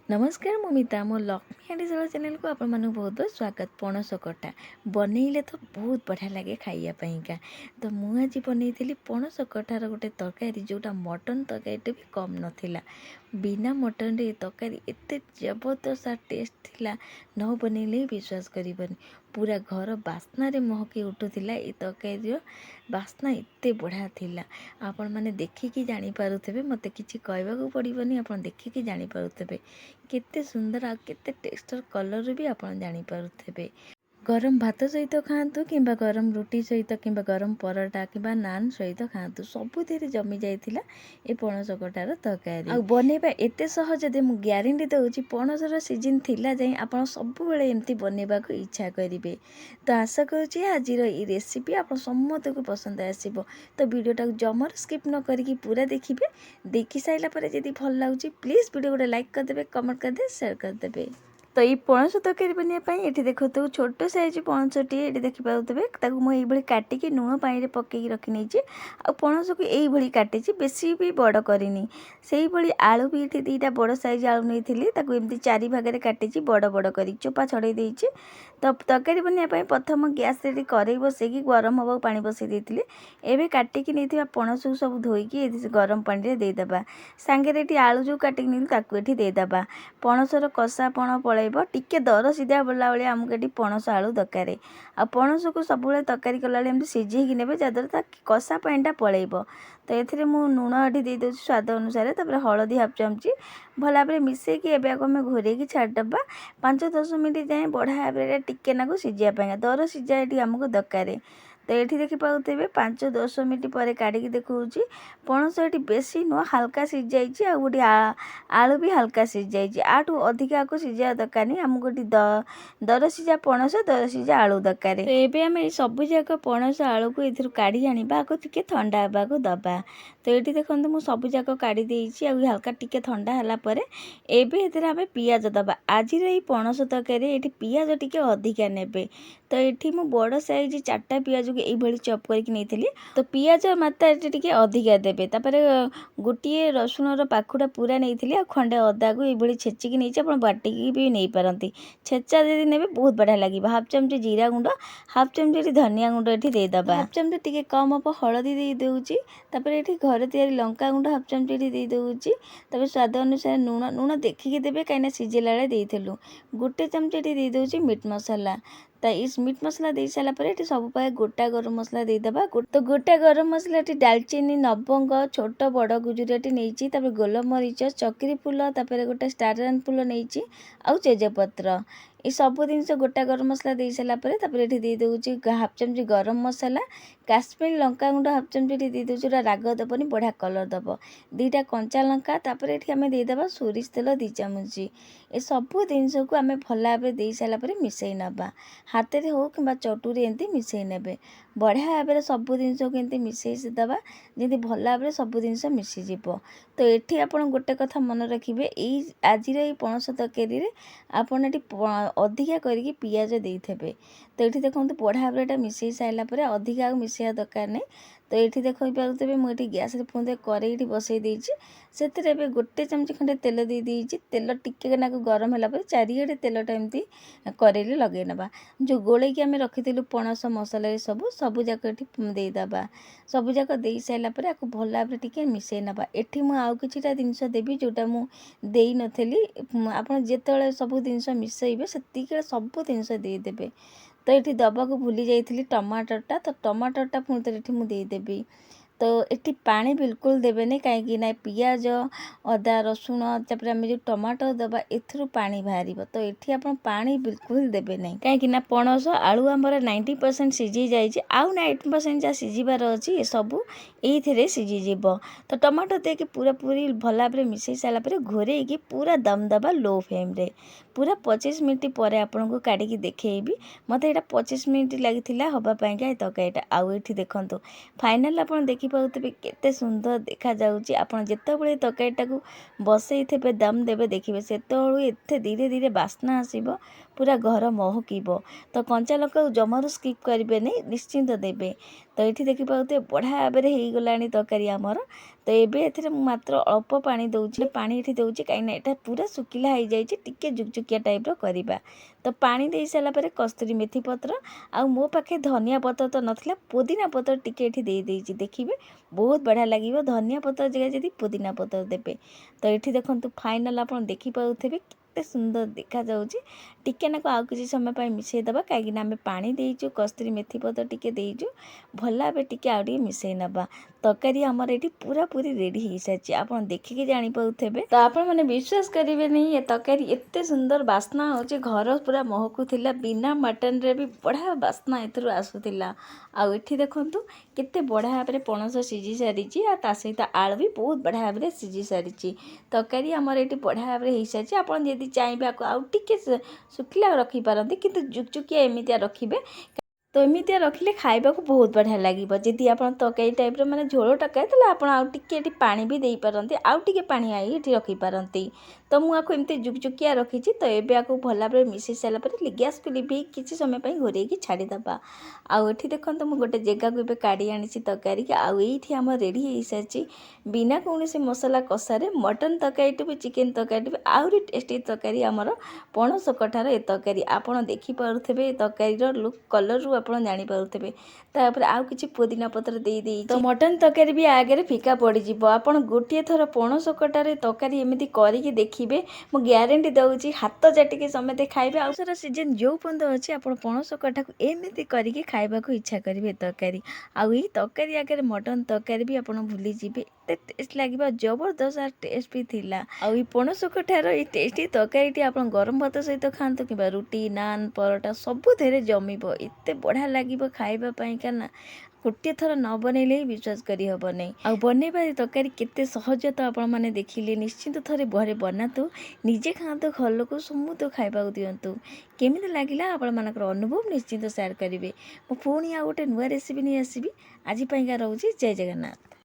नमस्कार ममिता मो लक्ष्मी हांडीशाला चैनल को आपण बहुत बहुत स्वागत। पणस कटा बनइले तो बहुत बढ़िया लगे खाइया तो मुझे आज बनई पणस कटार गोटे तरकारी जोटा मटन तरकारी भी कम नथिला। बिना मटन रे तरकारी एते जबरदस्त टेस्ट थिला न बनइले विश्वास करिबनी। पूरा घर बास्ना रे महकी उठुथिला। ए तरकारी बास्ना एते बढ़िया थिला। आपण माने देखिकी जानी पारुथबे, मते किछि कहबाकू पड़िबनी, आपण देखिकी जानी पारुथबे केते सुंदर आ केते टेक्सचर कलर भी आपण जानी पारुथबे। गरम भात सहित खातु कि गरम रुटी सहित कि गरम पराठा कि नान सहित खातु सबुथिरे जमी जाइथिला ए पणस कटार तरकारी। आ बनेबा एते सहज जे मु ग्यारंटी दउची पणसर सीजन थिला जाई आपण सब बेले एमती बनेबा को इच्छा करिवे। तो आशा करूची आजिर ई रेसिपी आपण समस्त को पसंद आसीबो। तो वीडियोटा जमर स्किप न करिकी पूरा देखिबे। देखि साइला परे जदि भल लागुची प्लीज वीडियो को लाइक कर देबे, कमेंट कर दे, शेयर कर देबे। तो ये पणस तरकारी बनवाई ये देखो तो छोट साइज पणसटी ये देखी पाते मुझे काटिकी लुण पानी में पकईकी रखी नहीं। आ पणस को यही काटी बेसी भी बड़ करनी से आलू भी ये दीटा बड़ साइज आलू नहीं एमती चारि भाग काटी बड़ बड़ कर चोपा छड़े देती। तो तरकारी बनवाई प्रथम गैस रे कड़े बसैकी गरम हवा पानी बसई देती। एवं काटिकी नहीं पणस को सब धोईकी गरम पानी में देदेबा। सांगे ये आलू जो काटिकी नहीं देदेबा। पणसर कषापण पलैब टिके दर सीधा बोला भाई आमको ये पणस आलू दरकार। आ पणस को सब तरकारी कला एमती सीझेकी ने जहाँद्वारा कषा पानीटा पलैब। तो ये लुण ये दे स्वाद अनुसार हलदी हाफ चामची भल भाव मिसेकी आम घोरेकी छाड़देबा 5-10 मिनट जाए बढ़िया भाव टिके नाकू सीझापी दर सीझा ये आमको दरकार। तो ये देखी पाते 5-10 मिनट पर काढ़ी देखा पणस ये बेसी नुह हाल्का सीझ जाइए। गोटे आलू भी हाल्का सीझ जाइए। आठू अधिका को सीझा दरकार नहीं आमको दर सीझा पणस दर सीझा आलू दरकार। तो ये आम सब जाक पणस आलू को ये काढ़ी आने टे ठंडा हाँक दबा। तो ये देखो मुझे सब जाक काढ़ी देती हाल्का टिके ठंडा है एवं आम पियाज दबा। आज पणस तरकारी ये पियाज टिके अधिका ने। तो ये मु बड़ साइज 4टा पियाज को यही चप करके नहीं। तो पियाज मात्रा टे अधिका देवे। गोटे रसुण पाखुड़ा पूरा नहीं खंडे अदा को ये छेचिकी नहीं आप बाटिकी भी नहीं पारती। छेचा यदि ने बहुत बढ़िया लगे। हाफ चमच जीरा गुंड, हाफ चमच धनिया गुंड ये देदेबा। हाफ चमच टे कम हम हलदी दे दूची। ये घर तैयारी लंका गुंड हाफ चमच दे दूची। स्वाद अनुसार लुण देखिकी देवे कहीं सीझेला बेलू। गोटे चमच ये दे दूची मीट मसला। तो इस मीट मसला दे सारापर ये सब गोटा गरम मसला देदेबा। तो गोटा गरम मसला डालचीनी, लवंग, छोट बड़ गुजुराती नहीं, गोलमरीच, चक्री फूल, गोटे स्टार फूल नहीं, आउ तेजपत्र ये सब जिन गोटा गरम मसला दे सारापर ये दे दूची हाफ चमच गरम मसला, काश्मीर लंका गुंड हाफ चमच दे दूची राग दबनी बढ़िया कलर दब। 2टा कंचा लंका ये आम देदेबा सोरिष तेल 2 चामच। ये सब जिनस को आम भल भाव दे सारापर मिसई नबा। हाथ में हो कि चटुरी एमती मिसई ने बढ़िया भाव सब जिनस को एमती मिसई दबा जमी भल भाव सब जिनस मिसीज। तो ये आप गोटे कथा मन रखिए आज पणस तरकारी आपड़ ये अधिका करके पियाज देते। तो ये देखो बढ़िया भाव मिसई सारापर अधिका मिसैया दरकार नहीं। तो ये देखो पारे मुझे गैस पुणी कड़े बसई देती से गोटे चमच खंडे तेल दे देती। तेल टिके नाक गरम है चारिड़े तेलटा एमती कड़े लगे नवा। जो गोले आम रखी पणस मसला सब जाक देदेबा। सब जाक दे सारापर आपको भल भाव टिके मिसई नवा। एठी मु आउ किछिटा जिनस देवी जोटा मु देई नथली। आपण जेतेबेले सब जिनस मिसईबे सेतिके सब जिनस देदेबे। तो ये दबाक भूली जाइए टमाटरटा। तो टमाटरटा पुणी थे ये देदेवी। तो ये पानी बिल्कुल देवे नहीं कहीं ना पियाज अदा रसुण आम जो टमाटर दबा एथुरु पानी बाहर। तो ये आप पानी बिल्कुल देवे नहीं कहीं पणस आलू आमर 90% सीझी जाइए। आउ 90% जहाँ सीझार अच्छी सब ये सीझीज। तो टमाटर देके पूरा पूरी भल भाव मिसई सारापर घोरेकी पूरा दम दबा लो फ्लेम रे पूरा 25 मिनट पर आपन को काढ़ी देखी। मत ये 25 मिनट लगी हाँपाई तरकारीटा। आउ ये देखो फाइनाल आप देखी पाते केते सुंदर देखा जाउची। आपन जेतेबेले तरकारीटा को बसई थे दम देवे देखिए से एते धीरे धीरे बास्ना आसीबो पूरा घर महकिब। तो कंचा लंका जमारू स्किप करेंगे नहीं निश्चिंत देवे। तो ये देखिए बढ़िया भाव में हो गलानी तरकारी आमर। तो ये एथिरे मात्र अल्प पानी दउछि, पानी एठी दउछि काईना एटा पूरा सुकिला हो जाइछि, टिके जुकजुकिया टाइप रो करबा। तो पानी दे सारा पर कस्तूरी मेथी पत्र आ मो पाखे धनिया पत्र तो नथिला, पुदीना पत्र टिके एठी दे देइछि। देखिबे बहुत बढ़िया लागिबो, धनिया पत्र जगह जदि पुदीना पत्र देबे। तो ये देखंतु फाइनल आपण देखि पाउथेबे केते सुंदर देखा जाउछि। टिके नाको आउ किछि समय पय मिसै दबा, काईकि ना हमें पानी देइछु, कस्तूरी मेथी पत्र टिके देइछु, भला बे टिके आउ टिके मिसै नबा। तरकारी हमर एठी पूरा पूरी रेडी हो सारी, आपन देखिके जानि पाउथेबे। तो आपण माने विश्वास करिवे नहीं, ये तरकारी एते सुंदर बास्ना होछि, घर पूरा महकुथिला, बिना मटन रे भी बढ़िया बास्ना एथरु आसुथिला। आ एठी देखंतु केते बढ़िया भाव में पणस सिझी सारी, आ ता सहित आलू भी बहुत बढ़िया भाव में सिझी सारी। तरकारी हमर एठी बढ़िया भाव में हो सारी। आपण यदि चाहिबे आउ टिके सुखिला रखी पारंती, किंतु जुकजुकिया एमितिया रखिबे। तो एमितिया रखिले खाइबा को बहुत बढ़िया लागिबो। जदि आपण तरकारी टाइप रो माने झोल तरकारी, तले आपण आउ टिके एठी पानी भी देई पारंती, आउ टिके पानी आई एठी रखी पारंती। तो मु आको एमती जुकजुकिया रखिछि। तो एबे आको भला भाव मिसै साला पर गैस को लिभेई किछि समय पय घोरै की छाडी दबा। आउ एठी देखंतु मु गोटे जगह को एबे काढी आनिछि तरकारी के। आउ एठी हम रेडी हो सारी, बिना कोनोसी मसला कषारे मटन तरकारी भी चिकेन तरकारी भी आउरी टेस्टी तरकारी हमर पणस कठार ए तरकारी। आपण देखि पारुथबे तरकारी रो लुक कलर रु आपण जानि पारुथबे। तापर आउ किछि पुदीना पत्र देई देई, तो मटन तरकारी भी आगे फिका पड़ी जिवो। आपण गोटिए थर पणस कठार तरकारी एमिति करिकि देखिबे, मु ग्यारंटी दउछि हाथ चाटिके समेते खाइबे। आउ सारा सीजन जो पंद अछि, आपण पणस कठा को एमिति करिकि खाइबा को इच्छा करिवे तरकारी। आउ ई तरकारी आगे मटन तरकारी भी आपण भूली जिवे, एते टेस्ट लागिबा, जबरदस्त टेस्ट भी थिला। आउ ई पणस कठार ई टेस्टी तरकारी आपण गरम भात सहित खांतु, किबा रुटी नान परोटा सबु धेरे जमिबो, एते बढ़िया लागिबो खाइबा पई। ना गोटे थर न बनैले ही विश्वास करी हबो नै। आ बनैबा तरकारी केते सहज तो आपण माने देखिले, निश्चिंत थरे घरे बनातु, निजे खातु, घर लोक समूह खाइबा दियंतु। केमिति लागिला आपण मानकर अनुभव निश्चिंत शेयर करिवे। मु पुणी आ गोटे नुआ रेसिपी नै आसीबी। आज पईका रहउची, जय जगन्नाथ।